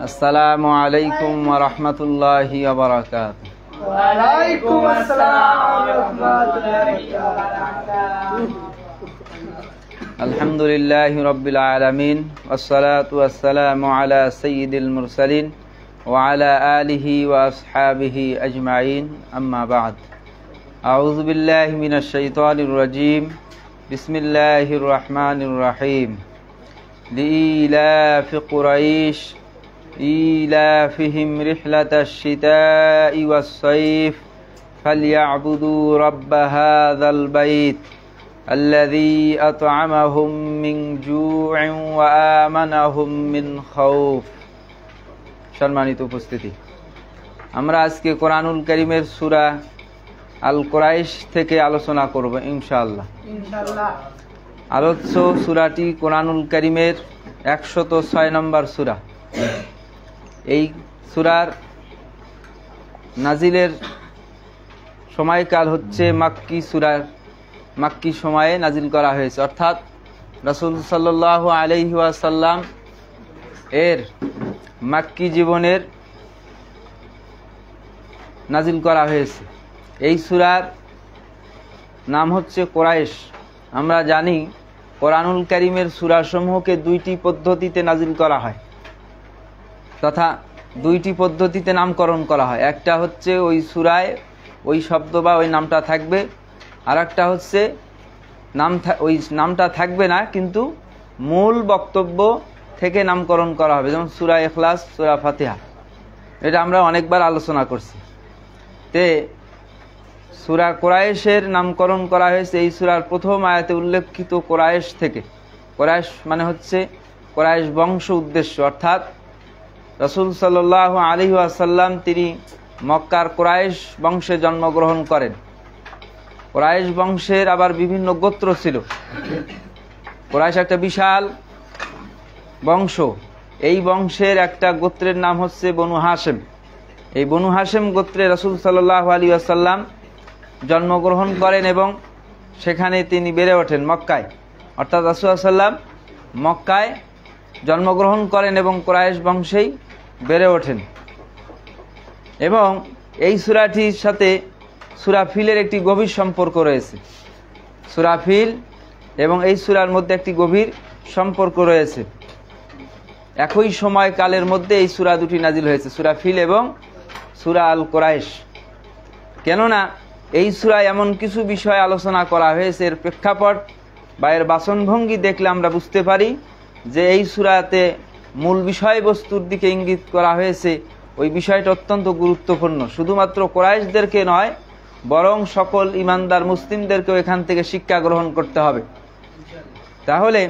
আসসালামু আলাইকুম ওয়া রাহমাতুল্লাহি ওয়া বারাকাতুহু। ওয়া আলাইকুম আসসালাম ওয়া রাহমাতুল্লাহি ওয়া বারাকাতুহু। আলহামদুলিল্লাহি রাব্বিল আলামিন ওয়াসসালাতু ওয়াসসালামু আলা সাইয়্যিদিল মুরসালিন ওয়া আলা আলিহি ওয়া আসহাবিহি আজমাইন, আম্মা বা'দ। আউযু বিল্লাহি মিনাশ শাইতানির রাজীম। বিসমিল্লাহির রহমানির রহিম। লিইলাফি কুরাইশ ইলাফিহিম রিহলাতাশ শিতাই ওয়াস সাইফ ফালইয়াবুদু রাব্ব হাযাল বাইত আল্লাযী আত'আমাহুম মিন জু'ইন ওয়া আমানাহুম মিন খাউফ। সম্মানিত উপস্থিতি, আমরা আজকে কোরআনুল কারীমের সূরা আল কুরাইশ থেকে আলোচনা করব ইনশাআল্লাহ। আলোচ্য সূরাটি কোরআনুল কারীমের 106 নম্বর সূরা। এই সূরার নাজিলের সময়কাল হচ্ছে মাক্কি সূরার মাক্কি সময়ে নাজিল করা হয়েছে, অর্থাৎ রাসূল সাল্লাল্লাহু আলাইহি ওয়াসাল্লাম এর মাক্কি জীবনের নাজিল করা হয়েছে। এই সূরার নাম হচ্ছে কুরাইশ। আমরা জানি কোরআনুল কারীমের সূরাসমূহকে দুইটি পদ্ধতিতে নাজিল করা হয় তথা দুইটি পদ্ধতিতে নামকরণ করা হয়। একটা হচ্ছে ওই সূরায় ওই শব্দ বা ওই নামটা থাকবে, আর একটা হচ্ছে ওই নামটা থাকবে না কিন্তু মূল বক্তব্য থেকে নামকরণ করা হবে, যেমন সূরা ইখলাস, সূরা ফাতিহা। এটা আমরা অনেকবার আলোচনা করছি। তে সূরা কুরাইশের নামকরণ করা হয়েছে এই সূরার প্রথম আয়াতে উল্লেখিত কুরাইশ থেকে। কুরাইশ মানে হচ্ছে কুরাইশ বংশ উদ্দেশ্য, অর্থাৎ রাসূল সাল্লাল্লাহু আলাইহি ওয়াসাল্লাম তিনি মক্কার কুরাইশ বংশে জন্মগ্রহণ করেন। কুরাইশ বংশের আবার বিভিন্ন গোত্র ছিল। কুরাইশ একটা বিশাল বংশ। এই বংশের একটা গোত্রের নাম হচ্ছে বনু হাশেম। এই বনু হাশেম গোত্রে রাসূল সাল্লাল্লাহু আলাইহি ওয়াসাল্লাম জন্মগ্রহণ করেন এবং সেখানে তিনি বেড়ে ওঠেন মক্কায়, অর্থাৎ রাসূল সাল্লাল্লাহু আলাইহি ওয়াসাল্লাম মক্কায় জন্মগ্রহণ করেন এবং কুরাইশ বংশেই বেড়ে ওঠেন। এবং এই সূরাটির সাথে সূরা ফিলের একটি গভীর সম্পর্ক রয়েছে। সূরা ফিল এবং এই সূরার মধ্যে একটি গভীর সম্পর্ক রয়েছে। একই সময় কালের মধ্যে এই সূরা দুটি নাজিল হয়েছে, সূরা ফিল এবং সূরা আল কুরাইশ। কেননা এই সূরায় এমন কিছু বিষয় আলোচনা করা হয়েছে, এর প্রেক্ষাপট বা এর বাচনভঙ্গি দেখলে আমরা বুঝতে পারি যে এই সূরাতে মূল বিষয়বস্তুর দিকে ইঙ্গিত করা হয়েছে। ওই বিষয়টা অত্যন্ত গুরুত্বপূর্ণ। শুধুমাত্র কুরাইশদেরকে নয়, বরং সকল ইমানদার মুসলিমদেরকেও এখান থেকে শিক্ষা গ্রহণ করতে হবে। তাহলে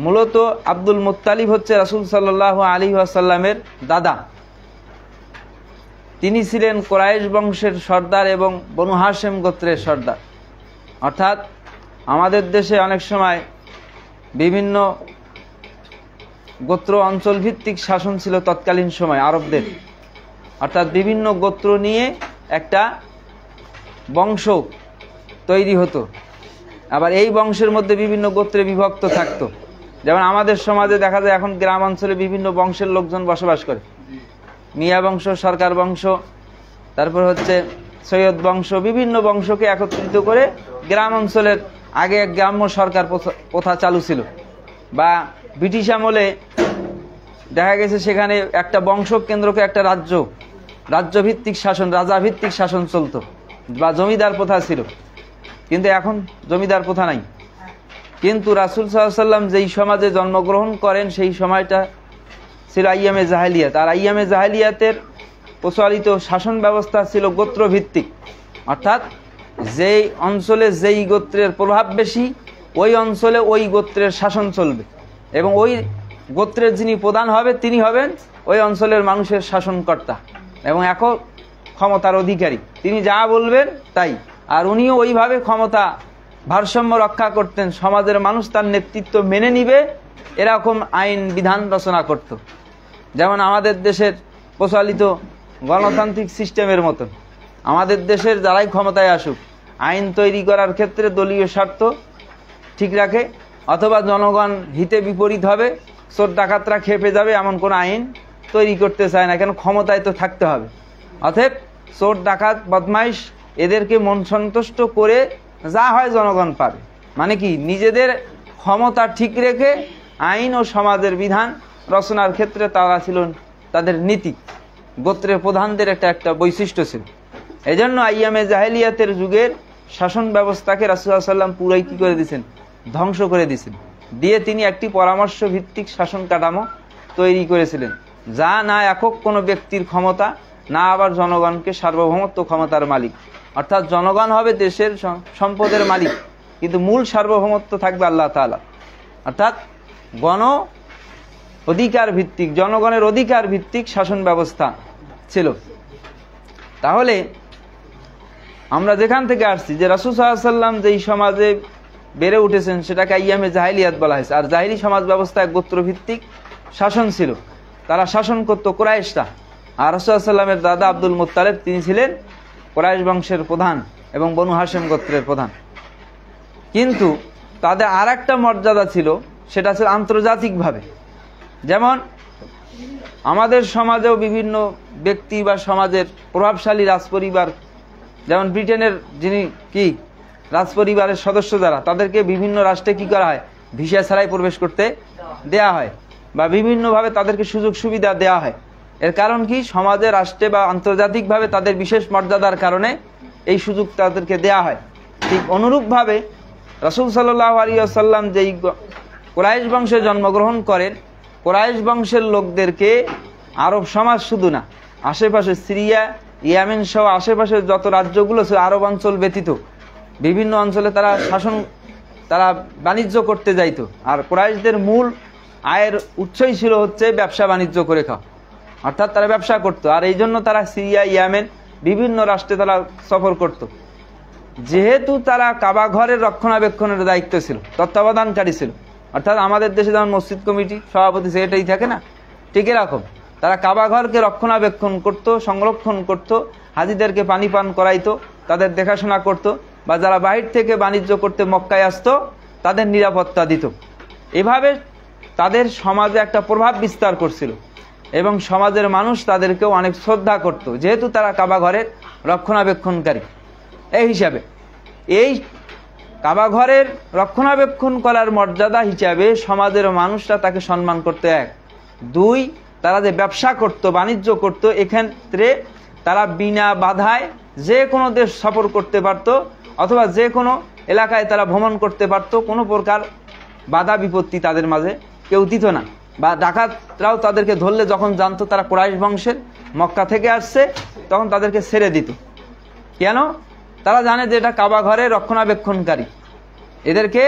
মূলত আব্দুল মুত্তালিব হচ্ছে রাসূল সাল্লাল্লাহু আলাইহি ওয়াসাল্লামের দাদা। তিনি ছিলেন কুরাইশ বংশের সর্দার এবং বনু হাশেম গোত্রের সর্দার। অর্থাৎ আমাদের দেশে অনেক সময় বিভিন্ন গোত্র অঞ্চল ভিত্তিক শাসন ছিল তৎকালীন সময় আরবদের, অর্থাৎ বিভিন্ন গোত্র নিয়ে একটা বংশ তৈরি হতো। আবার এই বংশের মধ্যে বিভিন্ন গোত্রে বিভক্ত থাকতো। যেমন আমাদের সমাজে দেখা যায় এখন গ্রাম অঞ্চলে বিভিন্ন বংশের লোকজন বসবাস করে। মিয়া বংশ, সরকার বংশ, তারপর হচ্ছে সৈয়দ বংশ, বিভিন্ন বংশকে একত্রিত করে গ্রাম অঞ্চলের আগে এক গ্রাম্য সরকার প্রথা চালু ছিল। বা ব্রিটিশ আমলে দেখা গেছে সেখানে একটা বংশ কেন্দ্রকে একটা রাজ্যভিত্তিক শাসন, রাজাভিত্তিক শাসন চলতো, বা জমিদার প্রথা ছিল। কিন্তু এখন জমিদার প্রথা নাই। কিন্তু রাসূল সাল্লাল্লাহু আলাইহি ওয়াসাল্লাম যেই সমাজে জন্মগ্রহণ করেন সেই সময়টা ছিল আইয়ামে জাহেলিয়াত। আর আইয়ামে জাহেলিয়াতের প্রচলিত শাসন ব্যবস্থা ছিল গোত্রভিত্তিক, অর্থাৎ যেই অঞ্চলে যেই গোত্রের প্রভাব বেশি ওই অঞ্চলে ওই গোত্রের শাসন চলবে এবং ওই গোত্রের যিনি প্রধান হবে তিনি হবেন ওই অঞ্চলের মানুষের শাসনকর্তা এবং একক ক্ষমতার অধিকারী। তিনি যা বলবেন তাই, আর উনিও ওইভাবে ক্ষমতা ভারসাম্য রক্ষা করতেন। সমাজের মানুষ তার নেতৃত্ব মেনে নিবে এরকম আইন বিধান রচনা করত। যেমন আমাদের দেশের প্রচলিত গণতান্ত্রিক সিস্টেমের মতন আমাদের দেশের যারাই ক্ষমতায় আসুক আইন তৈরি করার ক্ষেত্রে দলীয় স্বার্থ ঠিক রাখে, অথবা জনগণ হিতে বিপরীত হবে চোর ডাকাতরা খেপে যাবে এমন কোনো আইন তৈরি করতে চায় না, কেন ক্ষমতায় তো থাকতে হবে। অতএব চোর ডাকাত বদমাইশ এদেরকে মন সন্তুষ্ট করে যা হয় জনগণ পাবে, মানে কি নিজেদের ক্ষমতা ঠিক রেখে আইন ও সমাজের বিধান রচনার ক্ষেত্রে তারা ছিল তাদের নীতি, গোত্রের প্রধানদের একটা বৈশিষ্ট্য ছিল। এই জন্য আইয়ামে জাহেলিয়াতের যুগের শাসন ব্যবস্থাকে রাসূলুল্লাহ সাল্লাল্লাহু আলাইহি ওয়াসাল্লাম পুরাই কি করে দিয়েছেন, ধ্বংস করে দিয়েছেন। দিয়ে তিনি একটি পরামর্শ ভিত্তিক শাসন কাঠামো তৈরি করেছিলেন, যা না একক কোনো ব্যক্তির ক্ষমতা, না আবার জনগণকে সার্বভৌমত্ব ক্ষমতার মালিক। অর্থাৎ জনগণ হবে দেশের সম্পদের মালিক, কিন্তু মূল সার্বভৌমত্ব থাকবে আল্লাহ তাআলা। অর্থাৎ গণ অধিকার ভিত্তিক, জনগণের অধিকার ভিত্তিক শাসন ব্যবস্থা ছিল। তাহলে আমরা যেখান থেকে আসছি যে রাসূল সাল্লাল্লাহু আলাইহি ওয়াসাল্লাম যেই সমাজে বেড়ে উঠেছেন সেটাকে আইয়ামে জাহেলিয়াত বলা হয়েছে। আর জাহেলি সমাজ ব্যবস্থায় গোত্রভিত্তিক শাসন ছিল, তারা শাসন করত কুরাইশরা। আর রাসূল সাল্লাল্লাহু আলাইহি ওয়াসাল্লামের দাদা আব্দুল মুত্তালিব তিনি ছিলেন কুরাইশ বংশের প্রধান এবং বনু হাশেম গোত্রের প্রধান। কিন্তু তাদের আর একটা মর্যাদা ছিল, সেটা ছিল আন্তর্জাতিকভাবে। যেমন আমাদের সমাজেও বিভিন্ন ব্যক্তি বা সমাজের প্রভাবশালী রাজপরিবার, যেমন ব্রিটেনের যিনি কি রাজপরিবারের সদস্য যারা, তাদেরকে বিভিন্ন রাষ্ট্রে কি করা হয়, ভিসা ছাড়াই প্রবেশ করতে দেয়া হয় বা বিভিন্নভাবে তাদেরকে সুযোগ সুবিধা দেয়া হয়। এর কারণ কি, সমাজে, রাষ্ট্রে বা আন্তর্জাতিকভাবে তাদের বিশেষ মর্যাদার কারণে এই সুযোগ তাদেরকে দেয়া হয়। ঠিক অনুরূপভাবে রাসূল সাল্লাল্লাহু আলাইহি ওয়াসাল্লাম যেই কুরাইশ বংশে জন্মগ্রহণ করেন, কুরাইশ বংশের লোকদেরকে আরব সমাজ শুধু না, আশেপাশে সিরিয়া, ইয়েমেন সহ আশেপাশের যত রাজ্যগুলো ছিল আরব অঞ্চল ব্যতীত বিভিন্ন অঞ্চলে তারা বাণিজ্য করতে যাইতো। আর কুরাইশদের মূল আয়ের উৎসই ছিল হচ্ছে ব্যবসা বাণিজ্য করে খাওয়া, অর্থাৎ তারা ব্যবসা করত। আর এই জন্য তারা সিরিয়া, ইয়েমেন বিভিন্ন রাষ্ট্রে তারা সফর করত। যেহেতু তারা কাবা ঘরের রক্ষণাবেক্ষণের দায়িত্ব ছিল, তত্ত্বাবধানকারী ছিল, অর্থাৎ আমাদের দেশে যেমন মসজিদ কমিটি সভাপতি সেটাই থাকে না, ঠিক এরকম তারা কাবা ঘরকে রক্ষণাবেক্ষণ করত, সংরক্ষণ করত, হাজিদেরকে পানি পান করাইতো, তাদের দেখাশোনা করত, বা যারা বাহির থেকে বাণিজ্য করতে মক্কায় আসতো তাদের নিরাপত্তা দিত। এভাবে তাদের সমাজে একটা প্রভাব বিস্তার করছিল এবং সমাজের মানুষ তাদেরকেও অনেক শ্রদ্ধা করত, যেহেতু তারা কাবা ঘরের রক্ষণাবেক্ষণকারী। এই হিসাবে এই কাবা ঘরের রক্ষণাবেক্ষণ করার মর্যাদা হিসাবে সমাজের মানুষরা তাকে সম্মান করতে। এক, দুই, তারা যে ব্যবসা করত, বাণিজ্য করত, এক্ষেত্রে তারা বিনা বাধায় যে কোনো দেশ সফর করতে পারত অথবা যে কোনো এলাকায় তারা ভ্রমণ করতে পারত, কোনো প্রকার বাধা বিপত্তি তাদের মাঝে কেউ দিত না। বা ডাকাতরাও তাদেরকে ধরলে যখন জানতো তারা কুরাইশ বংশের, মক্কা থেকে আসছে, তখন তাদেরকে ছেড়ে দিত। কেন? তারা জানে যে এটা কাবা ঘরের রক্ষণাবেক্ষণকারী, এদেরকে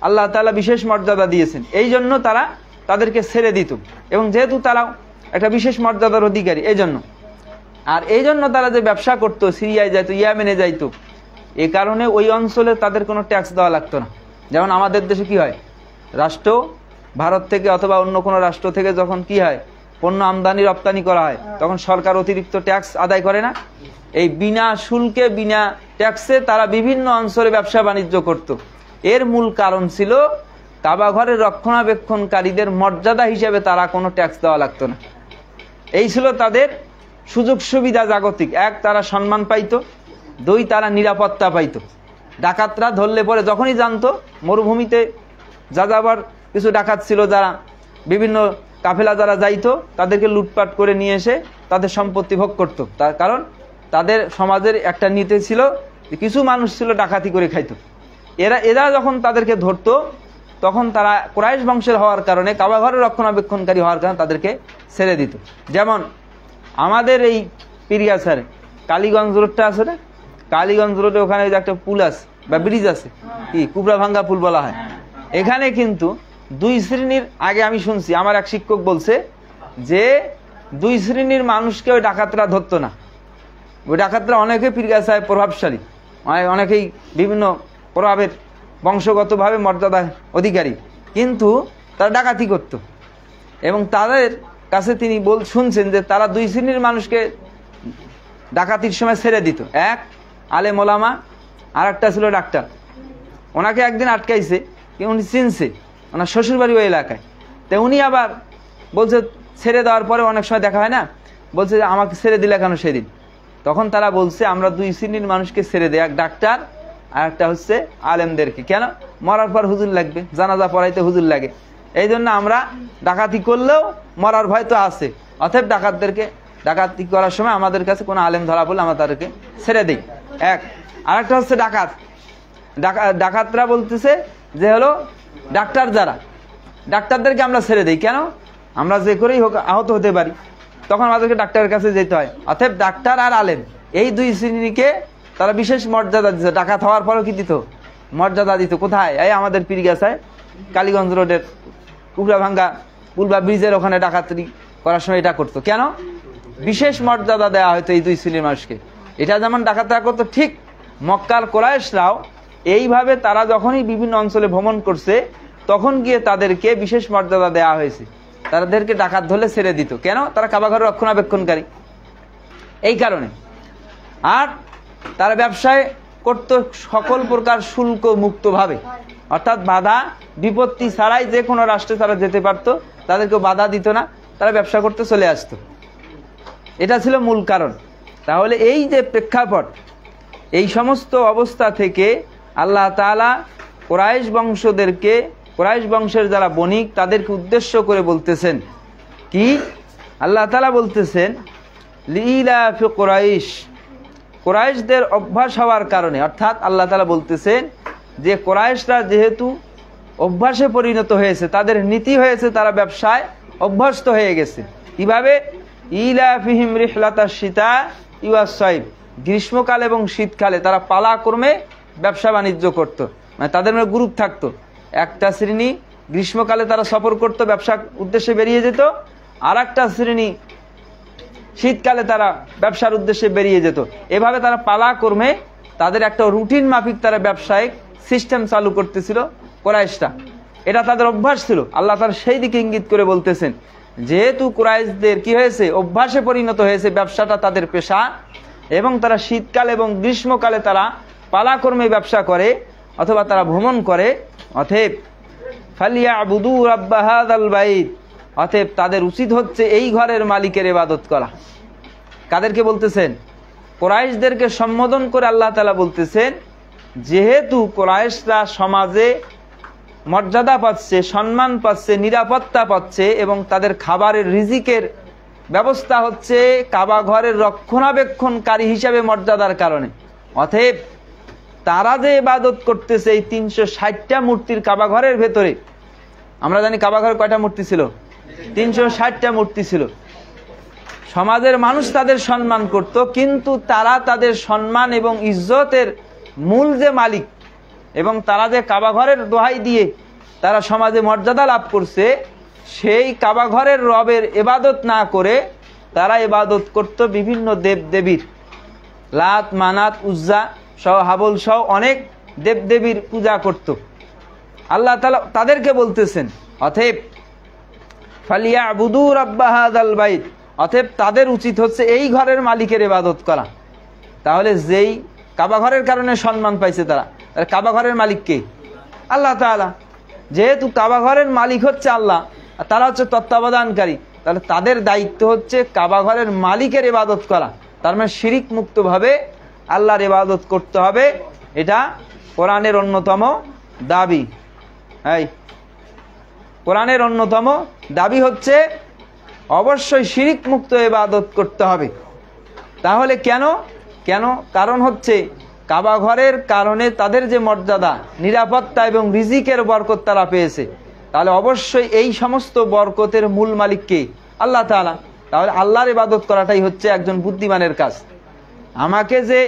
আল্লাহ তাআলা বিশেষ মর্যাদা দিয়েছেন, এই জন্য তারা তাদেরকে ছেড়ে দিত। এবং যেহেতু তারাও একটা বিশেষ মর্যাদার অধিকারী এই জন্য, আর এই জন্য তারা যে ব্যবসা করত, সিরিয়ায় যাইতো, ইয়েমেনে যাইতো, এ কারণে ওই অঞ্চলে তাদের কোনো ট্যাক্স দেওয়া লাগতো না। যেমন আমাদের দেশে কি হয়, রাষ্ট্র ভারত থেকে অথবা অন্য কোনো রাষ্ট্র থেকে যখন কি হয় পণ্য আমদানি রপ্তানি করা হয়, তখন সরকার অতিরিক্ত ট্যাক্স আদায় করে না। এই বিনা শুল্কে, বিনা ট্যাক্সে তারা বিভিন্ন অঞ্চলে ব্যবসা বাণিজ্য করত। এর মূল কারণ ছিল কাবা ঘরের রক্ষণাবেক্ষণকারীদের মর্যাদা হিসেবে তারা কোনো ট্যাক্স দেওয়া লাগতো না। এই ছিল তাদের সুযোগ সুবিধা জাগতিক। এক, তারা সম্মান পাইতো, দুই, তারা নিরাপত্তা পাইতো। ডাকাতরা ধরলে পরে যখনই জানতো মরুভূমিতে যাযাবর কিছু ডাকাত ছিল যারা বিভিন্ন কাফেলা যারা যাইতো তাদেরকে লুটপাট করে নিয়ে এসে তাদের সম্পত্তি ভোগ করতো। তার কারণ তাদের সমাজের একটা নীতি ছিল, কিছু মানুষ ছিল ডাকাতি করে খাইতো। এরা যখন তাদেরকে ধরতো তখন তারা কুরাইশ বংশের হওয়ার কারণে, কাবা ঘরের রক্ষণাবেক্ষণকারী হওয়ার কারণে তাদেরকে ছেড়ে দিত। যেমন আমাদের এই পিরিয়াছারে কালীগঞ্জ রোডটা আছে না, কালীগঞ্জ রোডে ওখানে একটা পুল আছে বা ব্রিজ আছে, কি কুবরা ভাঙ্গা পুল বলা হয়। এখানে কিন্তু দুই শ্রেণীর, আগে আমি শুনছি আমার এক শিক্ষক বলছে যে দুই শ্রেণীর মানুষকে ওই ডাকাতরা ধরতো না। ওই ডাকাতরা অনেকে পীরগাছায় প্রভাবশালী, অনেকেই বিভিন্ন প্রভাবের বংশগতভাবে মর্যাদা অধিকারী, কিন্তু তারা ডাকাতি করত। এবং তাদের কাছে তিনি শুনছেন যে তারা দুই শ্রেণীর মানুষকে ডাকাতির সময় ছেড়ে দিত। এক, আলেম ওলামা, আর একটা ছিল ডাক্তার। ওনাকে একদিন আটকাইছে, উনি চিনছে, ওনার শ্বশুরবাড়ি ওই এলাকায়। তো উনি আবার বলছে ছেড়ে দেওয়ার পরে অনেক সময় দেখা হয় না, বলছে যে আমাকে ছেড়ে দিলে কেন সেদিন? তখন তারা বলছে আমরা দুই শ্রেণীর মানুষকে ছেড়ে দেয়, এক ডাক্তার আর একটা হচ্ছে আলেমদেরকে। কেন? মরার পর হুজুর লাগবে, জানাজা পড়াইতে হুজুর লাগে, এই জন্য আমরা ডাকাতি করলেও মরার ভয় তো আছে, অতএব ডাকাতি করার সময় আমাদের কাছে কোনো আলেম ধরা পড়লে আমরা তাদেরকে ছেড়ে দিই। এক। আর একটা হচ্ছে ডাকাতরা বলতেছে যে হলো ডাক্তার, যারা ডাক্তারদেরকে আমরা ছেড়ে দিই। কেন? আমরা যে করেই হোক আহত হতে পারি, তখন আমাদেরকে ডাক্তারের কাছে যেতে হয়। অতএব ডাক্তার আর আলেম এই দুই শ্রেণীকে তারা বিশেষ মর্যাদা দিত। ডাকাত হওয়ার পরেও কি দিত? মর্যাদা দিত। কোথায়? এই আমাদের পীরগাছায় কালীগঞ্জ রোডের কুকড়াভাঙ্গা পুলবা ব্রিজের ওখানে ডাকাতি করার সময় এটা করতো। কেন? বিশেষ মর্যাদা দেওয়া হয়তো এই দুই শ্রেণীর মানুষকে। এটা যেমন ডাকাতরা করতো, ঠিক মক্কার কোরাইশরাও এইভাবে তারা যখনই বিভিন্ন অঞ্চলে ভ্রমণ করছে তখন গিয়ে তাদেরকে বিশেষ মর্যাদা দেওয়া হয়েছে। তাদেরকে ডাকাত ধরলে ছেড়ে দিত। কেন? তারা কাবাঘরের রক্ষণাবেক্ষণকারী, এই কারণে। আর তারা ব্যবসায় করত সকল প্রকার শুল্ক মুক্তভাবে, অর্থাৎ বাধা বিপত্তি ছাড়াই যে কোনো রাষ্ট্রে তারা যেতে পারতো, তাদেরকে বাধা দিত না, তারা ব্যবসা করতে চলে আসতো। এটা ছিল মূল কারণ। তাহলে এই যে প্রেক্ষাপট, এই সমস্ত অবস্থা থেকে আল্লাহ তাআলা কুরাইশ বংশের যারা বণিক তাদেরকে উদ্দেশ্য করে বলতেছেন কি? আল্লাহ তাআলা বলতেছেন লিইলাফি কুরাইশদের অভ্যাস হওয়ার কারণে, অর্থাৎ আল্লাহ তাআলা বলতেছেন যে কুরাইশরা যেহেতু অভ্যাসে পরিণত হয়েছে, তাদের নীতি হয়েছে, তারা ব্যবসায় অভ্যস্ত হয়ে গেছে। কিভাবে? ইলাফিহিম রিহলাতাশ শিতা ওয়াস সাইফ, গ্রীষ্মকাল এবং শীতকালে তারা পালাক্রমে ব্যবসা বাণিজ্য করত। মানে তাদের মধ্যে গ্রুপ থাকতো। একটা শ্রেণী গ্রীষ্মকালে তারা সফর করত, ব্যবসার উদ্দেশ্যে বেরিয়ে যেত, আর একটা শ্রেণী শীতকালে তারা ব্যবসার উদ্দেশ্যে বেরিয়ে যেত। এভাবে তারা পালাক্রমে তাদের একটা রুটিন মাফিক তারা ব্যবসায়িক সিস্টেম চালু করতেছিল কুরাইশরা। এটা তাদের অভ্যাস ছিল। আল্লাহ তাআলা সেই দিকে ইঙ্গিত করে বলতেছেন, যেহেতু কুরাইশদের কি হয়েছে? অভ্যাসে পরিণত হয়েছে, ব্যবসাটা তাদের পেশা, এবং তারা শীতকাল এবং গ্রীষ্মকালে তারা পালাক্রমে ব্যবসা করে অথবা তারা ভ্রমণ করে। অতএব ফালিয়াবুদু রাব্ব হাযাল বাইত, অতএব তাদের উচিত হচ্ছে এই ঘরের মালিকের ইবাদত করা। কাদেরকে বলতেছেন? কুরাইশদেরকে সম্বোধন করে আল্লাহ তাআলা বলতেছেন, যেহেতু কুরাইশরা সমাজে মর্যাদা পাচ্ছে, সম্মান পাচ্ছে, নিরাপত্তা পাচ্ছে, এবং তাদের খাবারের রিজিকের ব্যবস্থা হচ্ছে কাবা ঘরের রক্ষণাবেক্ষণকারী হিসাবে মর্যাদার কারণে, অতএব তারা যে ইবাদত করতেছে এই 360টা মূর্তির কাবা ঘরের ভেতরে, আমরা জানি কাবা ঘরে কয়টা মূর্তি ছিল? 360টা মূর্তি ছিল। সমাজের মানুষ তাদের সম্মান করত, কিন্তু তারা তাদের সম্মান এবং ইজ্জতের মূল যে মালিক, এবং তারা যে কাবা ঘরের দোহাই দিয়ে তারা সমাজে মর্যাদা লাভ করছে, সেই কাবা ঘরের রবের ইবাদত না করে তারা ইবাদত করত বিভিন্ন দেবদেবীর, লাত, মানাত, উজ্জা সহ, হাবল সহ অনেক দেবদেবীর পূজা করত। আল্লাহ তাআলা তাদেরকে বলতেছেন, অতএব ফালিয়াবুদু রাব্ব হাযাল বাইত, অতএব তাদের উচিত হচ্ছে এই ঘরের মালিকের ইবাদত করা। তাহলে যেই কাবা ঘরের কারণে সম্মান পাইছে তারা, কাবা ঘরের মালিক কে? আল্লাহ তাআলা। যেহেতু কাবা ঘরের মালিক হচ্ছে আল্লাহ, আর তারা হচ্ছে তত্ত্বাবধানকারী, তাহলে তাদের দায়িত্ব হচ্ছে কাবা ঘরের মালিকের ইবাদত করা। তার মানে শিরিক মুক্তভাবে আল্লাহর ইবাদত করতে হবে। এটা কোরআনের অন্যতম দাবি। কোরআনের অন্যতম দাবি হচ্ছে অবশ্যই শিরিক মুক্ত ইবাদত করতে হবে। তাহলে কেন? কারণ হচ্ছে কাবা ঘরের কারণে তাদের যে মর্যাদা, নিরাপত্তা এবং রিজিকের বরকত তারা পেয়েছে, তাহলে অবশ্যই এই সমস্ত বরকতের মূল মালিক কে? আল্লাহ তাআলা। তাহলে আল্লাহর ইবাদত করাটাই হচ্ছে একজন বুদ্ধিমানের কাজ। আমাকে যে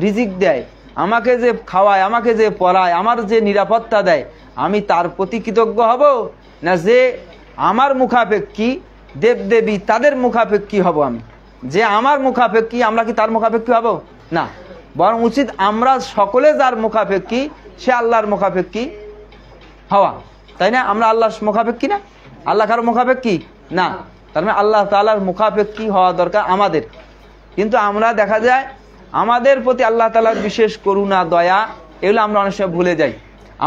রিজিক দেয়, আমাকে যে খাওয়ায়, আমাকে যে পড়ায়, আমার যে নিরাপত্তা দেয়, আমি তার প্রতি কৃতজ্ঞ হব, না যে আমার মুখাপেক্ষী দেবদেবী তাদের মুখাপেক্ষী হব? আমি যে আমার মুখাপেক্ষী, আমরা কি তার মুখাপেক্ষী হব? না, বরং উচিত আমরা সকলে যার মুখাপেক্ষী সে আল্লাহর মুখাপেক্ষী হওয়া, তাই না? আমরা আল্লাহর মুখাপেক্ষী না? আল্লাহ কারো মুখাপেক্ষী না। তার মানে আল্লাহ তাআলার মুখাপেক্ষী হওয়া দরকার আমাদের। কিন্তু আমরা দেখা যায় আমাদের প্রতি আল্লাহ তাআলার বিশেষ করুণা, দয়া, এগুলো আমরা অনেক সময় ভুলে যাই।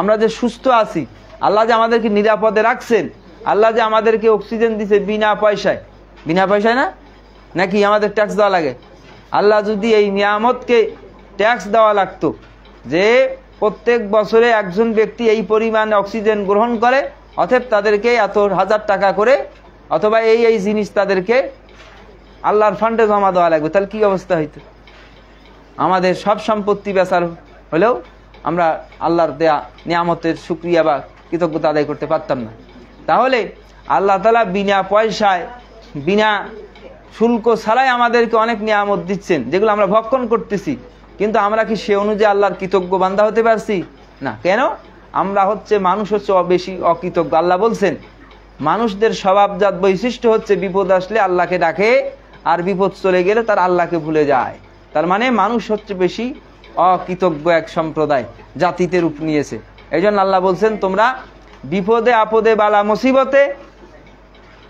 আমরা যে সুস্থ আছি, আল্লাহ যে আমাদেরকে নিরাপদে রাখছেন, আল্লাহ যে আমাদেরকে অক্সিজেন দিছে বিনা পয়সায়, বিনা পয়সায় না, নাকি আমাদের ট্যাক্স দেওয়া লাগে? আল্লাহ যদি এই নিয়ামতকে ট্যাক্স দেওয়া লাগতো, যে প্রত্যেক বছরে একজন ব্যক্তি এই পরিমাণে অক্সিজেন গ্রহণ করে, অতএব তাদেরকে এত হাজার টাকা করে অথবা এই জিনিস তাদেরকে আল্লাহর ফান্ডে জমা দেওয়া লাগবে, তাহলে কি অবস্থা হইতো? আমাদের সব সম্পত্তি বেচার হলেও আমরা আল্লাহর দেয়া নিয়ামতের শুকরিয়া বা কৃতজ্ঞতা আদায় করতে পারতাম না। তাহলে আল্লাহ তাআলা বিনা পয়সায়, বিনা শুল্ক ছাড়াই আমাদেরকে অনেক নিয়ামত দিচ্ছেন, যেগুলো আমরা ভক্ষণ করতেছি, কিন্তু আমরা কি সে অনুযায়ী আল্লাহর কৃতজ্ঞ বান্দা হতে পারছি না? কেন? আমরা মানুষ হচ্ছে বেশি অকৃতজ্ঞ। আল্লাহ বলছেন মানুষদের স্বভাবজাত বৈশিষ্ট্য হচ্ছে বিপদ আসলে আল্লাহকে ডাকে, আর বিপদ চলে গেলে তার আল্লাহকে ভুলে যায়। তার মানে মানুষ হচ্ছে বেশি অকৃতজ্ঞ এক সম্প্রদায়, জাতিতে রূপ নিয়েছে। এই জন্য আল্লাহ বলছেন তোমরা বিপদে আপদে বালা মুসিবতে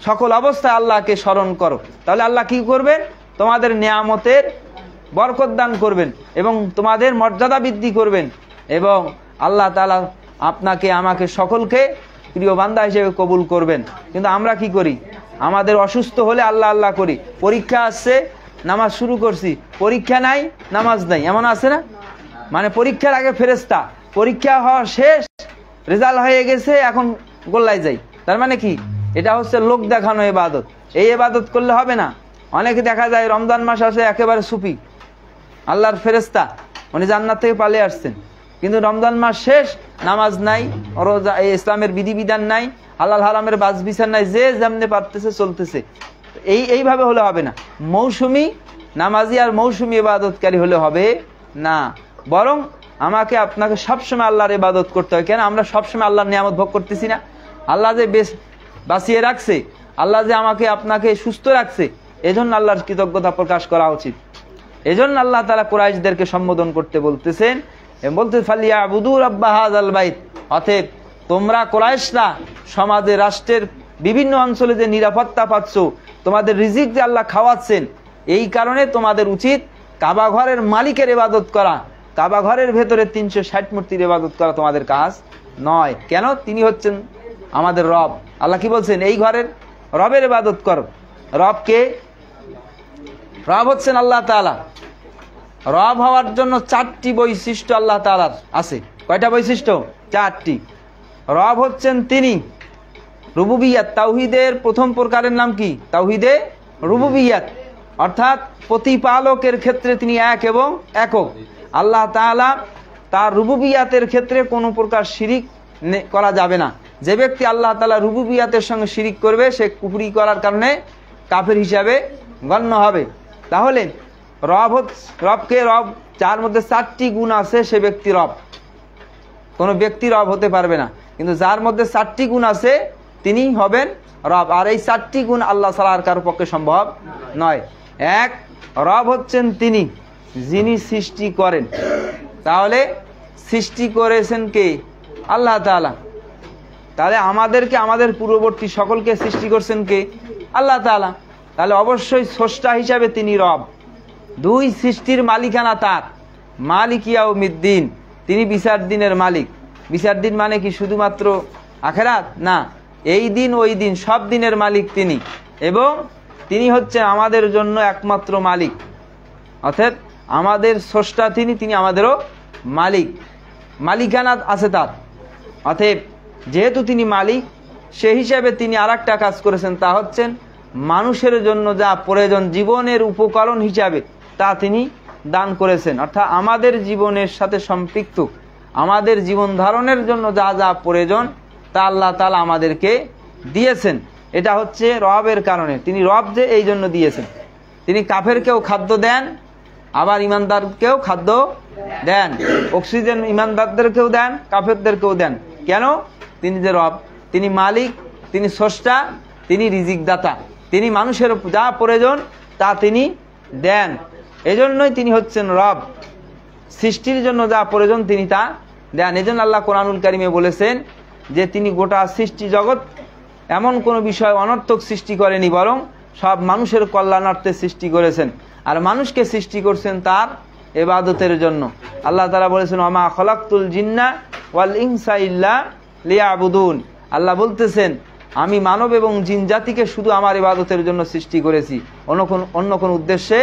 সকল অবস্থায় আল্লাহকে স্মরণ করো, তাহলে আল্লাহ কি করবেন? তোমাদের নিয়ামতের বরকত দান করবেন এবং তোমাদের মর্যাদা বৃদ্ধি করবেন, এবং আল্লাহ তাআলা আপনাকে আমাকে সকলকে প্রিয় বান্দা হিসেবে কবুল করবেন। কিন্তু আমরা কি করি? আমাদের অসুস্থ হলে আল্লাহ আল্লাহ করি, পরীক্ষা আসছে নামাজ শুরু করছি, পরীক্ষা নাই নামাজ নাই, এমন আছে না? মানে পরীক্ষার আগে ফেরেশতা, পরীক্ষা হওয়া শেষ, রেজাল্ট হয়ে গেছে, এখন গোল্লায় যাই। তার মানে কি? এটা হচ্ছে লোক দেখানো ইবাদত। এই ইবাদত করলে হবে না। অনেকে দেখা যায় রমজান মাস আসে একেবারে সুফি, আল্লাহর ফেরেশতা, উনি জান্নাত থেকে পালিয়ে আসছেন, কিন্তু রমজান মাস শেষ, নামাজ নাই, রোজা, এই ইসলামের বিধিবিধান নাই, হালাল হারামের বাজ বিচার নাই, যে যেমনে পারতেছে চলতেছে। এইভাবে হলে হবে না। মৌসুমি নামাজি আর মৌসুমি ইবাদতকারী হলে হবে না, বরং আমাকে আপনাকে সবসময় আল্লাহর ইবাদত করতে হয়। কেন? আমরা সবসময় আল্লাহর নিয়ামত ভোগ করতেছি না? আল্লাহ যে বেশ বাঁচিয়ে রাখছে, আল্লাহ যে আমাকে আপনাকে সুস্থ রাখছে, এজন্য আল্লাহর কৃতজ্ঞতা প্রকাশ করা উচিত। এজন্য আল্লাহ তাআলা কুরাইশদেরকে সম্বোধন করতে বলতেছেন, বলতে ফালিয়াবুদু রাব্বা হাযাল বাইত, অতএব তোমরা কুরাইশরা সমাজে, রাষ্ট্রের বিভিন্ন অঞ্চলে যে নিরাপত্তা পাচ্ছ, তোমাদের রিজিক যে আল্লাহ খাওয়াচ্ছেন, এই কারণে তোমাদের উচিত কাবা ঘরের মালিকের ইবাদত করা। কাবা ঘরের ভেতরে 360 মূর্তির ইবাদত করা তোমাদের কাজ নয়। কেন? তিনি হচ্ছেন আমাদের রব। আল্লাহ কি বলছেন? এই ঘরের রবের ইবাদত করো। রবকে? রব হচ্ছেন আল্লাহ তাআলা। রব হওয়ার জন্য 4টি বৈশিষ্ট্য আল্লাহ তাআলার আছে। কয়টা বৈশিষ্ট্য? 4টি। রব হচ্ছেন তিনি। রুবুবিয়াত, তাওহীদের প্রথম প্রকারের নাম কি? তাওহীদে রুবুবিয়াত, অর্থাৎ প্রতিপালকের ক্ষেত্রে তিনি এক এবং একক। আল্লাহ তাআলা তার রুবুবিয়াতের ক্ষেত্রে কোনো প্রকার শিরিক করা যাবে না। যে ব্যক্তি আল্লাহ তাআলা রুবুবিয়াতের সঙ্গে শিরিক করবে, সে কুফরি করার কারণে কাফের হিসাবে গণ্য হবে। তাহলে রবকে রব, যার মধ্যে 4টি গুণ আছে, সে ব্যক্তি রব। কোনো ব্যক্তি রব হতে পারবে না, কিন্তু যার মধ্যে 4টি গুণ আছে তিনি হবেন রব। আর এই 4টি গুণ আল্লাহ ছাড়া আর কারো পক্ষে সম্ভব নয়। এক, রব হচ্ছেন তিনি যিনি সৃষ্টি করেন। তাহলে সৃষ্টি করেছেন কে? আল্লাহ তাআলা। তাহলে আমাদেরকে, আমাদের পূর্ববর্তী সকলকে সৃষ্টি করছেন কে? আল্লাহ তাআলা। তাহলে অবশ্যই স্রষ্টা হিসাবে তিনি রব। 2, সৃষ্টির মালিকানা তার, মালিক ইয়াউমিদ্দিন, তিনি বিচার দিনের মালিক। বিচার দিন মানে কি শুধুমাত্র আখিরাত? না, এই দিন ওই দিন সব দিনের মালিক তিনি, এবং তিনি হচ্ছেন আমাদের জন্য একমাত্র মালিক। অর্থাৎ আমাদের স্রষ্টা তিনি, তিনি আমাদেরও মালিক, মালিকানা আছে তার। অতএব যেহেতু তিনি মালিক, সে হিসাবে তিনি আরেকটা কাজ করেছেন, তা হচ্ছেন মানুষের জন্য যা প্রয়োজন জীবনের উপকরণ হিসাবে তা তিনি দান করেছেন। অর্থাৎ আমাদের জীবনের সাথে সম্পৃক্ত, আমাদের জীবন ধারণের জন্য যা যা প্রয়োজন তা আল্লাহ তাআলা আমাদেরকে দিয়েছেন। এটা হচ্ছে রবের কারণে। তিনি রব যে এই জন্য দিয়েছেন। তিনি কাফেরকেও খাদ্য দেন, আবার ইমানদারকেও খাদ্য দেন। অক্সিজেন ইমানদারদেরকেও দেন, কাফেরদেরকেও দেন। কেন? তিনি যে রব, তিনি মালিক, তিনি স্রষ্টা, তিনি রিজিক দাতা, তিনি মানুষের যা প্রয়োজন তা তিনি দেন। এজন্যই তিনি হচ্ছেন রব। সৃষ্টির জন্য যা প্রয়োজন তিনি তা দেন। এজন্য আল্লাহ কোরআনুল কারীমে বলেছেন যে তিনি গোটা সৃষ্টি জগৎ এমন কোনো বিষয় অনর্থক সৃষ্টি করেনি, বরং সব মানুষের কল্যাণার্থে সৃষ্টি করেছেন। আর মানুষকে সৃষ্টি করছেন তার ইবাদতের জন্য। আল্লাহ তাআলা বলেছেন ওমা খলাকতুল জিন্না ওয়াল ইনসা ইল্লা লিয়াবুদুন। আল্লাহ বলতেছেন আমি মানব এবং জিন জাতিকে শুধু আমার ইবাদতের জন্য সৃষ্টি করেছি, অন্য কোন উদ্দেশ্যে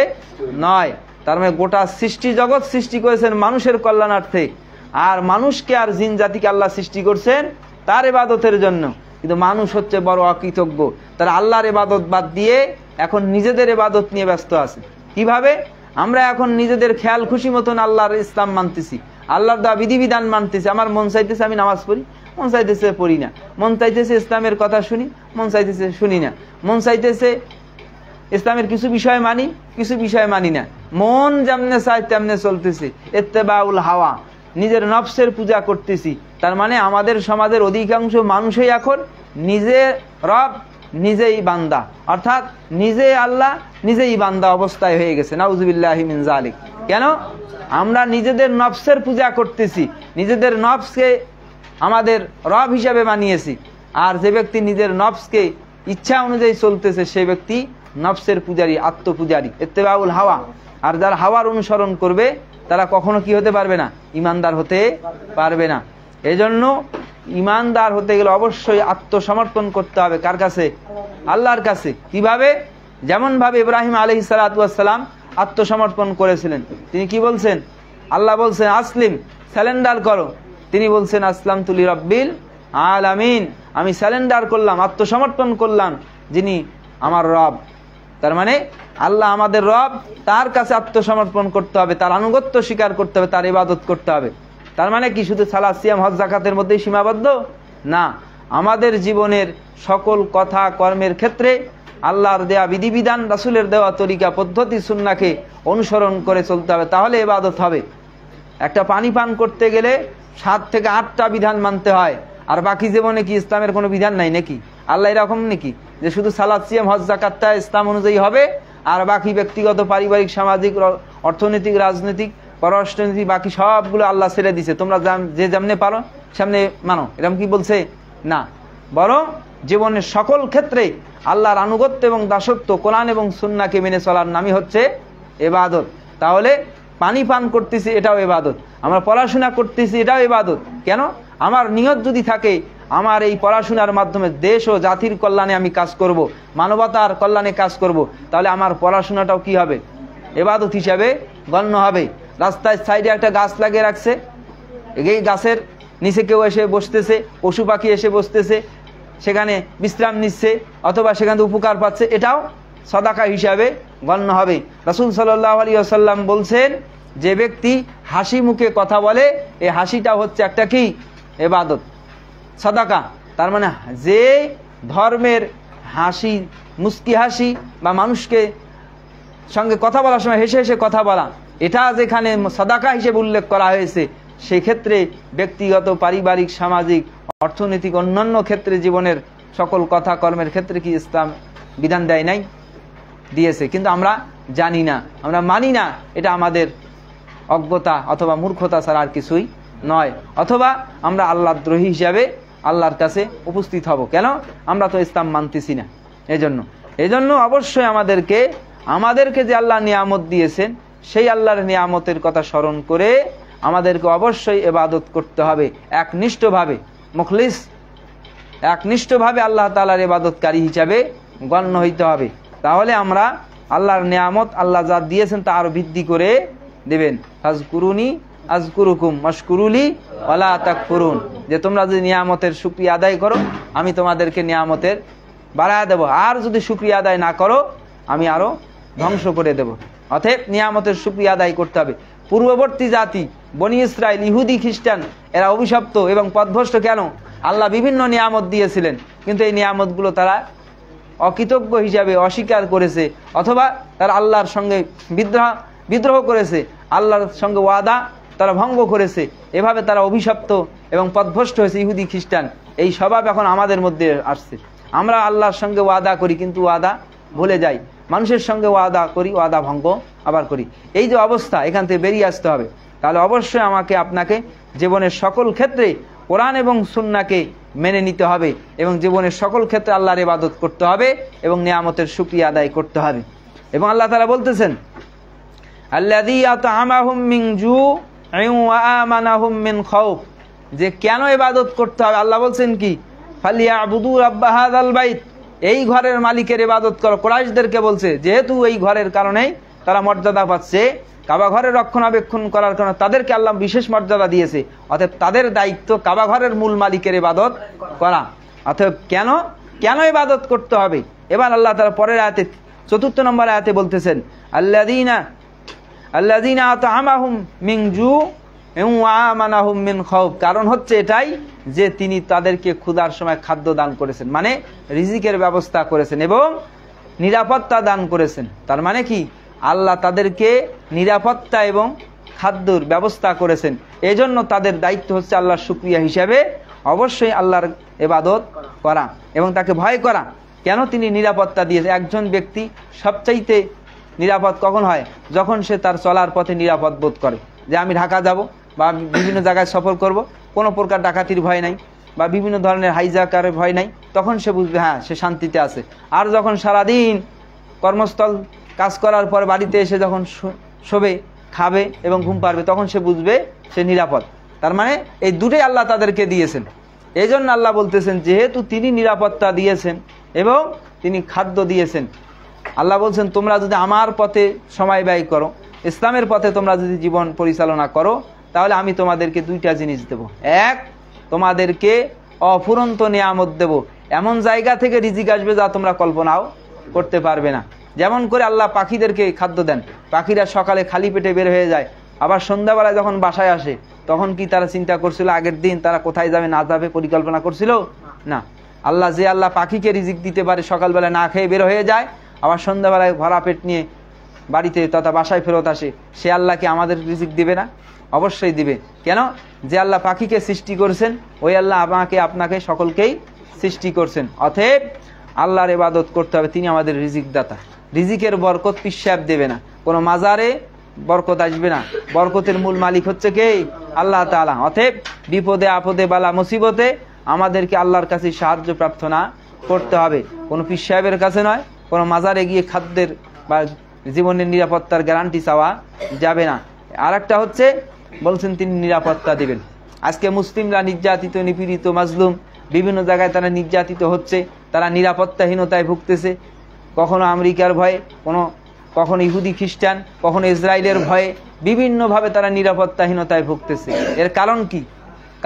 নয়। তার মানে গোটা সৃষ্টি জগৎ সৃষ্টি করেছেন মানুষের কল্যাণার্থে, আর মানুষকে আর জিন জাতিকে আল্লাহ সৃষ্টি করছেন তার ইবাদতের জন্য। কিন্তু মানুষ হচ্ছে বড় অকৃতজ্ঞ, তারা আল্লাহর ইবাদত বাদ দিয়ে এখন নিজেদের ইবাদত নিয়ে ব্যস্ত আছে। কিভাবে? আমরা এখন নিজেদের খেয়াল খুশি মতন আল্লাহর ইসলাম মানতেছি, আল্লাহর দেওয়া বিধিবিধান মানতেছি। আমার মন চাইতেছে আমি নামাজ পড়ি, মন চাইতেছে পড়ি না। মন চাইতেছে ইসলামের কথা শুনি, মন চাইতেছে শুনি না। মন চাইতেছে ইসলামের কিছু বিষয় মানি, কিছু বিষয় মানি না। মন যেমনে চায় তেমনে চলতেছে, ইত্তেবাউল হাওয়া, নিজের নফসের পূজা করতেছি। তার মানে আমাদের সমাজের অধিকাংশ মানুষই এখন নিজে রব নিজেই বান্দা, অর্থাৎ নিজে আল্লাহ নিজেই বান্দা অবস্থায় হয়ে গেছে। নাউজুবিল্লাহি মিন যালিক। কেন? আমরা নিজেদের নফসের পূজা করতেছি, নিজেদের নফসকে আমাদের রব হিসাবে মানিয়েছি। আর যে ব্যক্তি নিজের নফসকে ইচ্ছা অনুযায়ী চলতেছে সে ব্যক্তি নফসের পূজারী, আত্মপূজারী, ইত্তেবাউল হাওয়া। আর যারা হাওয়ার অনুসরণ করবে তারা কখনো কি হতে পারবে না? ইমানদার হতে পারবে না। এজন্য ইমানদার হতে গেলে অবশ্যই আত্মসমর্পণ করতে হবে। কার কাছে? আল্লাহর কাছে। কিভাবে? যেমন ভাবে ইব্রাহিম আলাইহিস সালাতু ওয়াস সালাম আত্মসমর্পণ করেছিলেন। তিনি কি বলছেন? আল্লাহ বলছেন আসলিম, স্যালেন্ডার করো। তিনি বলছেন আসলামতু লিরাব্বিল আলামিন, আমি স্যালেন্ডার করলাম, আত্মসমর্পণ করলাম যিনি আমার রব। তার মানে আল্লাহ আমাদের রব, তার কাছে আত্মসমর্পণ করতে হবে, তার আনুগত্য স্বীকার করতে হবে, তার ইবাদত করতে হবে। তার মানে কি শুধু সালাত, সিয়াম, হজ, যাকাতের মধ্যেই সীমাবদ্ধ না। আমাদের জীবনের সকল কথা কর্মের ক্ষেত্রে আল্লাহর দেয়া বিধিবিধান, রাসূলের দেওয়া তরিকা পদ্ধতি সুন্নাহকে অনুসরণ করে চলতে হবে, তাহলে ইবাদত হবে। একটা পানি পান করতে গেলে 7 থেকে 8টা বিধান মানতে হয়, আর বাকি জীবনে কি ইসলামের কোনো বিধান নাই নাকি? আল্লাহ এরকম নাকি যে শুধু সালাত, সিয়াম, হজ, যাকাতটা ইসলাম অনুযায়ী হবে, আর বাকি ব্যক্তিগত, পারিবারিক, সামাজিক, অর্থনৈতিক, রাজনৈতিক, পররাষ্ট্রনীতি বাকি সবগুলো আল্লাহ ছেড়ে দিছে, তোমরা যে যেমনে পারো সামনে মানো, এরকম কি বলছে? না, বরং জীবনের সকল ক্ষেত্রে আল্লাহর আনুগত্য এবং দাসত্ব, কোরআন এবং সুন্নাহকে মেনে চলার নামই হচ্ছে ইবাদত। তাহলে পানি পান করতেছি এটাও ইবাদত, আমরা পড়াশোনা করতেছি এটাও ইবাদত। কেন? আমার নিয়ত যদি থাকে আমার এই পড়াশোনার মাধ্যমে দেশ ও জাতির কল্যাণে আমি কাজ করব, মানবতার কল্যাণে কাজ করব, তাহলে আমার পড়াশোনাটাও কি হবে? ইবাদত হিসাবে গণ্য হবে। রাস্তায় সাইডে একটা গাছ লাগিয়ে রাখছে, এই গাছের নিচে কেউ এসে বসতেছে, পশু পাখি এসে বসতেছে, সেখানে বিশ্রাম নিচ্ছে অথবা সেখান থেকে উপকার পাচ্ছে, এটাও সাদাকা হিসাবে গণ্য হবে। রাসূল সাল্লাল্লাহু আলাইহি ওয়াসাল্লাম বলছেন, যে ব্যক্তি হাসি মুখে কথা বলে এই হাসিটা হচ্ছে একটা কি? ইবাদত, সাদাকা। তার মানে যে ধর্মের হাসি, মুস্কি হাসি বা মানুষকে সঙ্গে কথা বলার সময় হেসে হেসে কথা বলা, এটা যেখানে সাদাকা হিসেবে উল্লেখ করা হয়েছে, সেই ক্ষেত্রে ব্যক্তিগত, পারিবারিক, সামাজিক, অর্থনৈতিক, অন্যান্য ক্ষেত্রে জীবনের সকল কথা কর্মের ক্ষেত্রে কি ইসলাম বিধান দেয় নাই? দিয়েছে, কিন্তু আমরা জানি না, আমরা মানি না। এটা আমাদের অজ্ঞতা অথবা মূর্খতা ছাড়া আর কিছুই নয়। অথবা আমরা আল্লাহর দ্রোহী হিসাবে আল্লাহর কাছে উপস্থিত হব। কেন? আমরা তো ইসলাম মানতেছি না। এজন্য অবশ্যই আমাদেরকে যে আল্লাহ নিয়ামত দিয়েছেন সেই আল্লাহর নিয়ামতের কথা স্মরণ করে আমাদেরকে অবশ্যই ইবাদত করতে হবে, একনিষ্ঠভাবে, মুখলিস, একনিষ্ঠভাবে আল্লাহ তাআলার ইবাদতকারী হিসাবে গণ্য হইতে হবে। তাহলে আমরা আল্লাহর নিয়ামত, আল্লাহ যা দিয়েছেন তা আরো বৃদ্ধি করে দেবেন। ফাজকুরুনি আযকুরুকুম ওয়াশকুরুলি ওয়ালা তাকফুরুন, যে তোমরা যদি নিয়ামতের শুকরিয়া আদায় করো আমি তোমাদেরকে নিয়ামতের বাড়ায় দেব, আর যদি শুকরিয়া আদায় না করো আমি আরো ধ্বংস করে দেব। অতএব নিয়ামতের শুকরিয়া আদায় করতে হবে। পূর্ববর্তী জাতি বনি ইসরাইল, ইহুদি, খ্রিস্টান, এরা অভিশপ্ত এবং পথভ্রষ্ট। কেন? আল্লাহ বিভিন্ন নিয়ামত দিয়েছিলেন, কিন্তু এই নিয়ামতগুলো তারা অকৃতজ্ঞ হিসাবে অস্বীকার করেছে, অথবা তারা আল্লাহর সঙ্গে বিদ্রোহ করেছে, আল্লাহর সঙ্গে ওয়াদা তারা ভঙ্গ করেছে। এভাবে তারা অভিশপ্ত এবং পথভ্রষ্ট হয়েছে ইহুদি, খ্রিস্টান। এই স্বভাব এখন আমাদের মধ্যে আসছে। আমরা আল্লাহর সঙ্গে ওয়াদা করি কিন্তু ওয়াদা ভুলে যাই, মানুষের সঙ্গে ওয়াদা করি, ওয়াদা ভঙ্গ আবার করি। এই যে অবস্থা, এখান থেকে বেরিয়ে আসতে হবে। তাহলে অবশ্যই আমাকে আপনাকে জীবনের সকল ক্ষেত্রে কোরআন এবং সুন্নাহকে মেনে নিতে হবে এবং জীবনের সকল ক্ষেত্রে আল্লাহর ইবাদত করতে হবে এবং নিয়ামতের শুকরিয়া আদায় করতে হবে। এবং আল্লাহ তাআলা বলতেছেন, আল্লাযী আত'আমাহুম মিন জু'ইন ওয়া আমানাহুম মিন খাউফ, যে কেন ইবাদত করতে হবে? আল্লাহ বলছেন কি? ফালিয়াবুদু রাব্বা হাযাল বাইত, এই ঘরের মালিকের ইবাদত করো। কুরাইশদেরকে বলছে যেহেতু এই ঘরের কারণেই তারা মর্যাদা পাচ্ছে, কাবা ঘরের রক্ষণাবেক্ষণ করার কারণে তাদেরকে আল্লাহ বিশেষ মর্যাদা দিয়েছে, অতএব তাদের দায়িত্ব কাবা ঘরের মূল মালিকের ইবাদত করা। অতএব কেন ইবাদত করতে হবে? এবার আল্লাহ তাআলা পরের আয়াতে 4 নম্বর আয়াতে বলতেছেন আল্লাযীনা আত'আমাহুম মিন জু' ওয়া আমানাহুম মিন খাউফ, কারণ হচ্ছে এটাই যে তিনি তাদেরকে ক্ষুধার সময় খাদ্য দান করেছেন, মানে রিজিকের ব্যবস্থা করেছেন এবং নিরাপত্তা দান করেছেন। তার মানে কি? আল্লাহ তাদেরকে নিরাপত্তা এবং খাদ্যর ব্যবস্থা করেছেন। এজন্য তাদের দায়িত্ব হচ্ছে আল্লাহর শুকরিয়া হিসাবে অবশ্যই আল্লাহর ইবাদত করা এবং তাকে ভয় করা। কেন? তিনি নিরাপত্তা দিয়েছে। একজন ব্যক্তি সবচাইতে নিরাপদ কখন হয়? যখন সে তার চলার পথে নিরাপদ বোধ করে, যে আমি ঢাকা যাব বা বিভিন্ন জায়গায় সফর করব, কোনো প্রকার ডাকাতির ভয় নাই বা বিভিন্ন ধরনের হাইজাকারের ভয় নাই, তখন সে বুঝবে হ্যাঁ সে শান্তিতে আছে। আর যখন সারাদিন কর্মস্থল কাজ করার পর বাড়িতে এসে যখন শোবে, খাবে এবং ঘুম পারবে, তখন সে বুঝবে সে নিরাপদ। তার মানে এই দুটোই আল্লাহ তাদেরকে দিয়েছেন। এই জন্য আল্লাহ বলতেছেন যেহেতু তিনি নিরাপত্তা দিয়েছেন এবং তিনি খাদ্য দিয়েছেন, আল্লাহ বলছেন তোমরা যদি আমার পথে সময় ব্যয় করো, ইসলামের পথে তোমরা যদি জীবন পরিচালনা করো, তাহলে আমি তোমাদেরকে 2টা জিনিস দেব। এক, তোমাদেরকে অফুরন্ত নিয়ামত দেব, এমন জায়গা থেকে রিজিক আসবে যা তোমরা কল্পনাও করতে পারবে না। যেমন করে আল্লাহ পাখিদেরকে খাদ্য দেন, পাখিরা সকালে খালি পেটে বের হয়ে যায়, আবার সন্ধ্যাবেলায় যখন বাসায় আসে তখন কি তারা চিন্তা করছিল আগের দিন তারা কোথায় যাবে না যাবে পরিকল্পনা করছিল? না। আল্লাহ পাখিকে রিজিক দিতে পারে, সকালবেলা না খেয়ে বের হয়ে যায়, আবার সন্ধ্যাবেলায় ভরা পেট নিয়ে বাড়িতে তথা বাসায় ফেরত আসে, সে আল্লাহকে আমাদের রিজিক দিবে না? অবশ্যই দিবে। কেন? যে আল্লাহ পাখিকে সৃষ্টি করেছেন ওই আল্লাহ আমাকে আপনাকে সকলকেই সৃষ্টি করছেন। অতএব আল্লাহর ইবাদত করতে হবে, তিনি আমাদের রিজিক দাতা। রিজিকের বরকত পিশাব দেবে না, কোনো মাজারে বরকত আসবে না। বরকতের মূল মালিক হচ্ছে কে? আল্লাহ তাআলা। অতএব বিপদে আপদে বালা মুসিবতে আমাদেরকে আল্লাহর কাছে সাহায্য প্রার্থনা করতে হবে, কোনো পীর সাহেবের কাছে নয়, কোনো মাজারে গিয়ে খাদ্যের বা জীবনের নিরাপত্তার গ্যারান্টি চাওয়া যাবে না। আর একটা হচ্ছে বলছেন তিনি নিরাপত্তা দিবেন। আজকে মুসলিমরা নির্যাতিত, নিপীড়িত, মাজলুম, বিভিন্ন জায়গায় তারা নির্যাতিত হচ্ছে, তারা নিরাপত্তাহীনতায় ভুগতেছে, কখনো আমেরিকার ভয়ে, কখনো ইহুদি খ্রিস্টান, কখনো ইসরায়েলের ভয়ে, বিভিন্নভাবে তারা নিরাপত্তাহীনতায় ভুগতেছে। এর কারণ কি?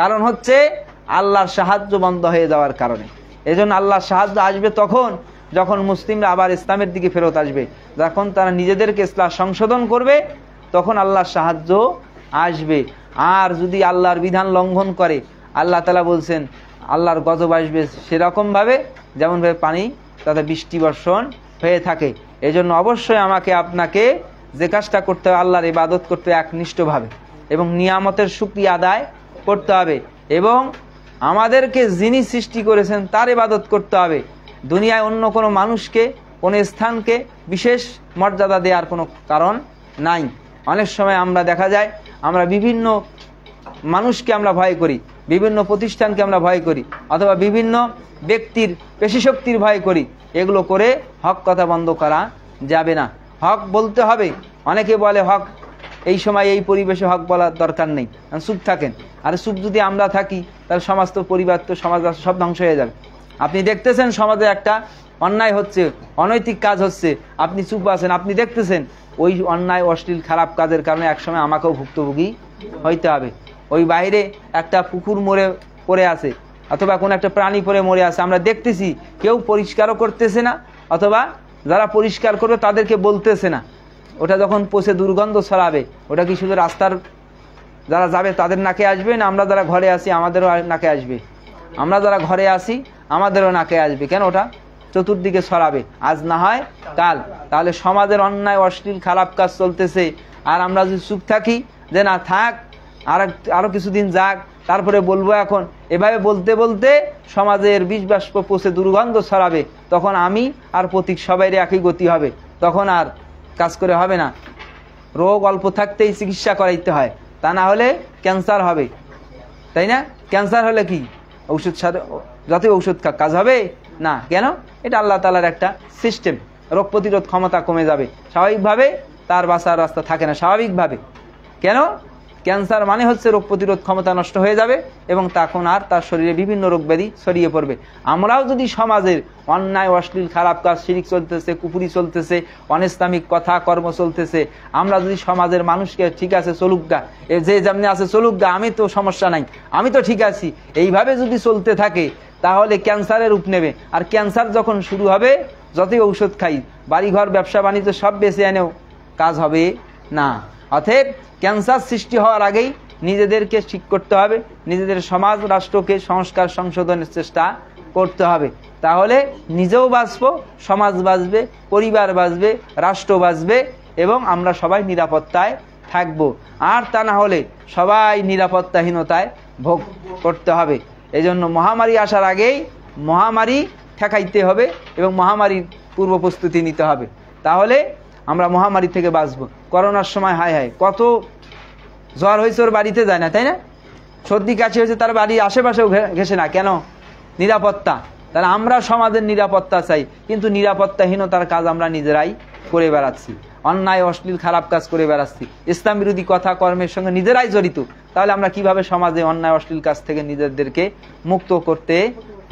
কারণ হচ্ছে আল্লাহর সাহায্য বন্ধ হয়ে যাওয়ার কারণে। এজন্য আল্লাহর সাহায্য আসবে তখন যখন মুসলিমরা আবার ইসলামের দিকে ফেরত আসবে, যখন তারা নিজেদেরকে ইসলাম সংশোধন করবে, তখন আল্লাহর সাহায্য আসবে। আর যদি আল্লাহর বিধান লঙ্ঘন করে, আল্লাহ তাআলা বলছেন আল্লাহর গজব আসবে সেরকমভাবে যেমনভাবে পানি তাতে বৃষ্টি বর্ষণ হয়ে থাকে। এজন্য অবশ্যই আমাকে আপনাকে যে কাজটা করতে হবে, আল্লাহর ইবাদত করতে একনিষ্ঠভাবে এবং নিয়ামতের শুকরিয়া আদায় করতে হবে এবং আমাদেরকে যিনি সৃষ্টি করেছেন তার ইবাদত করতে হবে। দুনিয়ায় অন্য কোনো মানুষকে, কোনো স্থানকে বিশেষ মর্যাদা দেওয়ার কোনো কারণ নাই। অনেক সময় আমরা দেখা যায় আমরা বিভিন্ন মানুষকে আমরা ভয় করি, বিভিন্ন প্রতিষ্ঠানকে আমরা ভয় করি, অথবা বিভিন্ন ব্যক্তির পেশিশক্তির ভয় করি। এগুলো করে হক কথা বন্ধ করা যাবে না। হক বলতে হবে। অনেকে বলে হক এই সময় এই পরিবেশে হক বলার দরকার নেই, চুপ থাকেন। আর চুপ যদি আমরা থাকি তাহলে সমাজ তো, পরিবার তো, সমাজ সব ধ্বংস হয়ে যাবে। আপনি দেখতেছেন সমাজে একটা অন্যায় হচ্ছে, অনৈতিক কাজ হচ্ছে, আপনি চুপ আছেন, আপনি দেখতেছেন, ওই অন্যায় অশ্লীল খারাপ কাজের কারণে একসময় আমাকেও ভুক্তভোগী হইতে হবে। ওই বাইরে একটা পুকুর মরে পড়ে আছে অথবা কোনো একটা প্রাণী পড়ে মরে আছে, আমরা দেখতেছি, কেউ পরিষ্কারও করতেছে না, অথবা যারা পরিষ্কার করবে তাদেরকে বলতেছে না। ওটা যখন পচে দুর্গন্ধ ছড়াবে, ওটা কি শুধু রাস্তার যারা যাবে তাদের নাকে আসবে, না আমরা যারা ঘরে আসি আমাদেরও নাকে আসবে? আমরা যারা ঘরে আসি আমাদেরও নাকে আসবে। কেন? ওটা চতুর্দিকে ছড়াবে, আজ না হয় কাল। তাহলে সমাজের অন্যায় অশ্লীল খারাপ কাজ চলতেছে, আর আমরা যদি চুপ থাকি যে না থাক আরো কিছুদিন যাক তারপরে বলবো, এখন এভাবে বলতে বলতে সমাজের বিষ বাষ্প পচে দুর্গন্ধ ছড়াবে, তখন আমি আর প্রতীক সবাইরে একই গতি হবে, তখন আর কাজ করে হবে না। রোগ অল্প থাকতেই চিকিৎসা করাইতে হয়, তা না হলে ক্যান্সার হবে, তাই না? ক্যান্সার হলে কি ঔষধ যতই ঔষধ কাজ হবে না? কেন? এটা আল্লাহ তাআলার একটা সিস্টেম। রোগ প্রতিরোধ ক্ষমতা কমে যাবে, স্বাভাবিকভাবে তার বাঁচার রাস্তা থাকে না, স্বাভাবিকভাবে। কেন? ক্যান্সার মানে হচ্ছে রোগ প্রতিরোধ ক্ষমতা নষ্ট হয়ে যাবে এবং তখন আর তার শরীরে বিভিন্ন রোগ ব্যাধি ছড়িয়ে পড়বে। আমরাও যদি সমাজের অন্যায়, অশ্লীল, খারাপ কাজ, শিরিক চলতেছে, কুফরি চলতেছে, অনিসলামিক কথা কর্ম চলতেছে, আমরা যদি সমাজের মানুষকে ঠিক আছে চলুক গা, যে যেমনি আছে চলুক গা, আমি তো সমস্যা নাই, আমি তো ঠিক আছি, এইভাবে যদি চলতে থাকে তাহলে ক্যান্সারের রূপ নেবে। আর ক্যান্সার যখন শুরু হবে, যতই ঔষধ খাই, বাড়িঘর, ব্যবসা বাণিজ্য সব বেঁচে এনেও কাজ হবে না। অতএব ক্যান্সার সৃষ্টি হওয়ার আগেই নিজেদেরকে ঠিক করতে হবে, নিজেদের সমাজ রাষ্ট্রকে সংস্কার সংশোধনের চেষ্টা করতে হবে। তাহলে নিজেও বাঁচবো, সমাজ বাঁচবে, পরিবার বাঁচবে, রাষ্ট্র বাঁচবে এবং আমরা সবাই নিরাপত্তায় থাকবো। আর তা না হলে সবাই নিরাপত্তাহীনতায় ভোগ করতে হবে। এই জন্য মহামারী আসার আগেই মহামারী ঠেকাইতে হবে এবং মহামারীর পূর্ব প্রস্তুতি নিতে হবে। তাহলে আমরা মহামারী থেকে বাঁচবো। করোনার সময় হায় হায় কত জ্বর হয়েছে, ওর বাড়িতে যায় না, তাই না? সর্দি কাশি হয়েছে, তার বাড়ির আশেপাশেও ঘেসে না, কেন? নিরাপত্তা। তাহলে আমরা সমাজের নিরাপত্তা চাই, কিন্তু নিরাপত্তাহীনতার কাজ আমরা নিজেরাই করে বেড়াচ্ছি, অন্যায়, অশ্লীল, খারাপ কাজ করে বেড়াচ্ছি, ইসলাম বিরোধী কথা কর্মের সঙ্গে নিজেরাই জড়িত। তাহলে আমরা কিভাবে সমাজে অন্যায়, অশ্লীল কাজ থেকে নিজেদেরকে মুক্ত করতে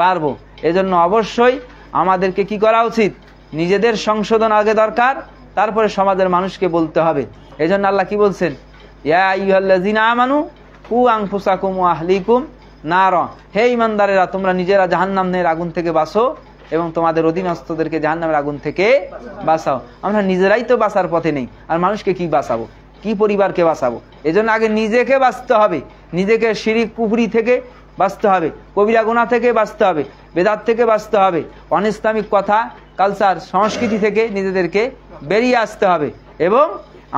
পারবো? এজন্য অবশ্যই আমাদেরকে কি করা উচিত? নিজেদের সংশোধন আগে দরকার, তারপরে সমাজের মানুষকে বলতে হবে। এই জন্য আল্লাহ কি বলছেন? ইয়া আইয়ুহাল্লাযীনা আমানু কু আনফুসাকুম ওয়া আহলিকুম নারা, হে ঈমানদারেরা, তোমরা নিজেরা জাহান্নামের আগুন থেকে বাঁচো এবং তোমাদের অধীনস্থদেরকে জাহান্নামের আগুন থেকে বাঁচাও। আমরা নিজেরাই তো বাঁচার পথে নেই, আর মানুষকে কি বাঁচাবো, কি পরিবারকে বাঁচাবো? এজন্য আগে নিজেকে বাঁচতে হবে, নিজেকে শিরিক কুফরি থেকে বাঁচতে হবে, কবিরা গুনাহ থেকে বাঁচতে হবে, বেদাত থেকে বাঁচতে হবে, অনিসলামিক কথা, কালচার, সংস্কৃতি থেকে নিজেদেরকে বেরিয়ে আসতে হবে এবং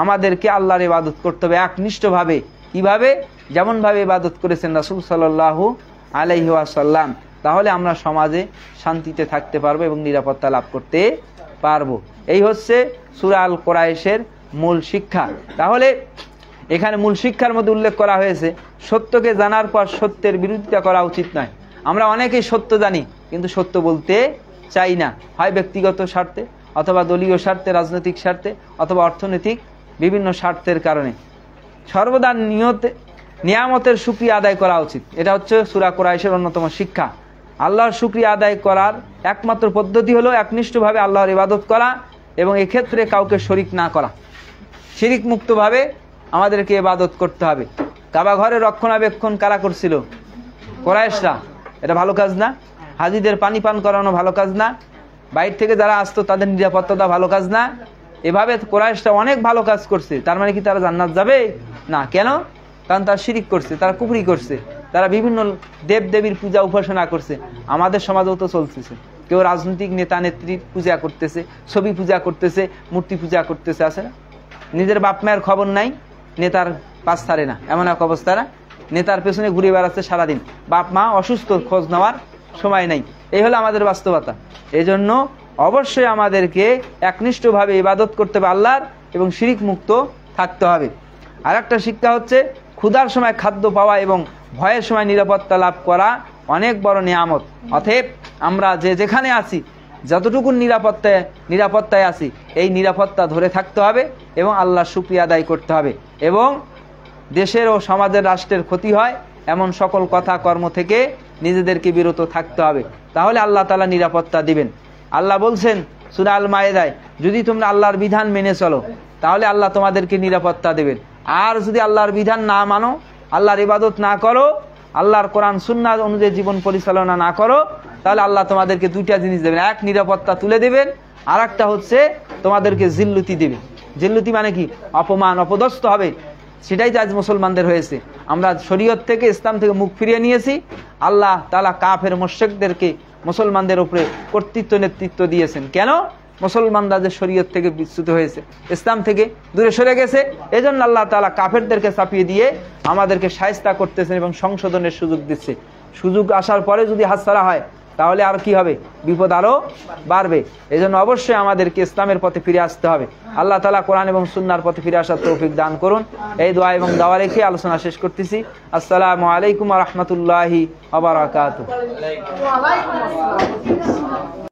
আমাদেরকে আল্লাহর ইবাদত করতে হবে একনিষ্ঠভাবে। কিভাবে? যেমনভাবে ইবাদত করেছেন রাসূল সাল্লাল্লাহু আলাইহি ওয়াসাল্লাম। তাহলে আমরা সমাজে শান্তিতে থাকতে পারবো এবং নিরাপত্তা লাভ করতে পারবো। এই হচ্ছে সূরা আল কুরাইশের মূল শিক্ষা। তাহলে এখানে মূল শিক্ষার মধ্যে উল্লেখ করা হয়েছে, সত্যকে জানার পর সত্যের বিরোধিতা করা উচিত নয়। আমরা অনেকেই সত্য জানি কিন্তু সত্য বলতে চাই না, হয় ব্যক্তিগত স্বার্থে অথবা দলীয় স্বার্থে, রাজনৈতিক স্বার্থে অথবা অর্থনৈতিক বিভিন্ন স্বার্থের কারণে। সর্বদা নিয়ামতের শুকরিয়া আদায় করা উচিত। এটা হচ্ছে সূরা কুরাইশের অন্যতম শিক্ষা। আল্লাহর শুকরিয়া আদায় করার একমাত্র পদ্ধতি হলো একনিষ্ঠভাবে আল্লাহর ইবাদত করা এবং এক্ষেত্রে কাউকে শরিক না করা। শিরিক মুক্তভাবে আমাদেরকে ইবাদত করতে হবে। কাবা ঘরের রক্ষণাবেক্ষণ কারা করছিল? কুরাইশরা। এটা ভালো কাজ না? হাজিদের পানি পান করানো ভালো কাজ না? বাইরে থেকে যারা আসতো তাদের নিরাপত্তা দেওয়া ভালো কাজ না? এভাবে কুরাইশরা অনেক ভালো কাজ করছে। তার মানে কি তারা জান্নাত যাবে? না। কেন? কারণ তারা শিরিক করছে, তারা কুফরি করছে, তারা বিভিন্ন দেব দেবীর পূজা উপাসনা করছে। আমাদের সমাজেও তো চলতেছে, কেউ রাজনৈতিক নেতা নেত্রীর পূজা করতেছে, ছবি পূজা করতেছে, মূর্তি পূজা করতেছে, আছে না? নিজের বাপ মায়ের খবর নাই, নেতার পাশ ছাড়ে না, এমন এক অবস্থা না? নেতার পেছনে ঘুরে বেড়াচ্ছে সারাদিন, বাপ মা অসুস্থ, খোঁজ নেওয়ার সময় নেই। এই হলো আমাদের বাস্তবতা। এই জন্য অবশ্যই আমাদেরকে একনিষ্ঠভাবে ইবাদত করতে হবে আল্লাহর এবং শিরিক মুক্ত থাকতে হবে। আর একটা শিক্ষা হচ্ছে ক্ষুধার সময় খাদ্য পাওয়া এবং ভয়ের সময় নিরাপত্তা লাভ করা অনেক বড় নিয়ামত। অতএব আমরা যে যেখানে আছি, যতটুকু নিরাপত্তায় আছি, এই নিরাপত্তা ধরে থাকতে হবে এবং আল্লাহর শুকরিয়া আদায় করতে হবে এবং দেশের ও সমাজের, রাষ্ট্রের ক্ষতি হয় এমন সকল কথা কর্ম থেকে নিজেদেরকে বিরত থাকতে হবে। তাহলে আল্লাহ তাআলা নিরাপত্তা দিবেন। আল্লাহ বলছেন সূরা আল মায়েদায়, যদি তোমরা আল্লাহর বিধান মেনে চলো তাহলে আল্লাহ তোমাদেরকে নিরাপত্তা দেবেন। আর যদি আল্লাহর বিধান না মানো, আল্লাহর ইবাদত না করো, আল্লাহর কোরআন সুন্নাহ অনুযায়ী জীবন পরিচালনা না করো, তাহলে আল্লাহ তোমাদেরকে দুইটা জিনিস দেবেন। এক, নিরাপত্তা তুলে দেবেন, আর একটা হচ্ছে তোমাদেরকে জিল্লুতি দেবেন। জিল্লুতি মানে কি? অপমান, অপদস্থ হবে। সেটাই আজ মুসলমানদের হয়েছে। আমরা শরীয়ত থেকে, ইসলাম থেকে মুখ ফিরিয়ে নিয়েছি। আল্লাহ তাআলা কাফের মুশরিকদেরকে মুসলমানদের উপরে কর্তৃত্ব, নেতৃত্ব দিয়েছেন। কেন? মুসলমানরা যে শরীয়ত থেকে বিচ্যুত হয়েছে, ইসলাম থেকে দূরে সরে গেছে, এজন্য আল্লাহ তাআলা কাফেরদেরকে চাপিয়ে দিয়ে আমাদেরকে শায়েস্তা করতেছেন এবং সংশোধনের সুযোগ দিচ্ছে। সুযোগ আসার পরে যদি হাতছাড়া হয় তাহলে আর কি হবে? বিপদ আরো বাড়বে। এজন্য অবশ্যই আমাদেরকে ইসলামের পথে ফিরে আসতে হবে। আল্লাহ তাআলা কোরআন এবং সুন্নাহর পথে ফিরে আসার তৌফিক দান করুন। এই দোয়া এবং দাওয়া রেখে আলোচনা শেষ করতেছি। আসসালামু আলাইকুম ওয়া রাহমাতুল্লাহি ওয়া বারাকাতুহু।